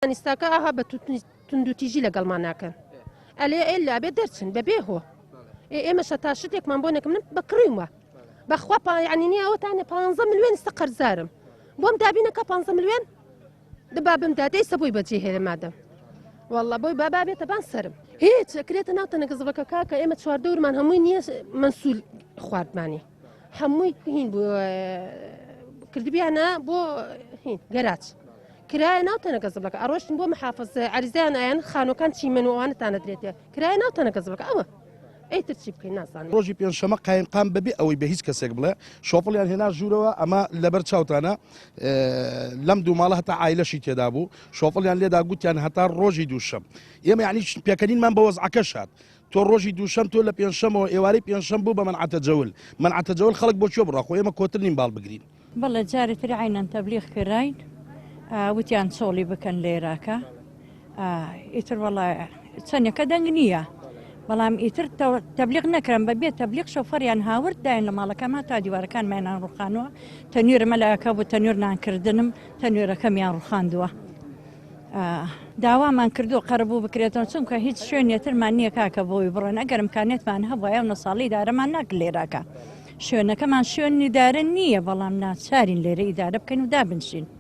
ئەنیستاکە ئاها بە توندوتیژی لەگەڵمان ناکەن ئەلێ ئێلا بێ دەرچن بەبێ هۆ ئێمەشە تا شتێکمان بۆ نەکەم بەکڕیمە بەخوا یعنی نییە ئەوتانێ 15 ملیۆن ئێستا قەرزارم بۆم دابینەکە 15 ملیۆن دبا بمدادەی سەبووی بەجێ هێرە مادەم والله بۆی بابا بێتە بان سرم هیچ کرێتە ناو تەنەگەزبەکە کاکە ئێمە چواردەورمان هەمووی نییە منسوول خواردمانی هەمووی هین بۆ کردبیانە بۆ هین گەراج کرایە ناو تەنەگەزبەکە ئەڕۆشتین بۆ محافظ عریزیان ئایان خانۆکان چیمەنوانتانە درێتێ کرایە ناو تەنەگەزبەکە ئەوە ئەیتر چی بکەین نازانم ڕۆژی پێنجشەمە قایم بەبێ ئەوەی بە هیچ کەسێک بڵێ شۆفڵیان هێنا ژوورەوە ئەمە لەبەر چاوتانە لەم دوو ماڵە هەتا عایلەشی تێدا بوو شۆفڵیان لێدا گوتیان هەتا ڕۆژی دووشەم ئێمە یعنی پێکەنینمان بە وەزعەکە شات تۆ ڕۆژی دووشەم تۆ لە پێنجشەمەوە ئێوارەی پێنجشەم بوو بە منعەتە جەول منعەتە جەول خەڵک بۆ کوێ بڕۆ ئێمە کۆتر نین باڵ بگرین بەڵێ جارێ تری عینان تەبلیغ کراین وتیان چۆڵی بکەن لێرەکە ئیتر وەڵای چەندێکە دەنگ نییە بەڵام ئیتر تەبلیغ نەکرم بەبێت تەبلیغ شۆفەریان هاورد داین لە ماڵەکەمان تا دیوارەکانمانیان ڕوخانەوە تەنوێرە مەلایەکە بۆ تەنوێر نانکردنم تەنوێرەکەمیان ڕوخاندووە داوامان کردو قەرەبوو بکرێتەوە چونکە هیچ شوێنێترمان نییە کاکە بۆی بڕۆن ئەگەر امکانێتمان هەبوایە و نەساڵی دارەمان ناک لێرەکە شوێنەکەمان شوێنی دارە نییە بەڵام ناچارین لێرە ئیدارە بکەین و دابنشین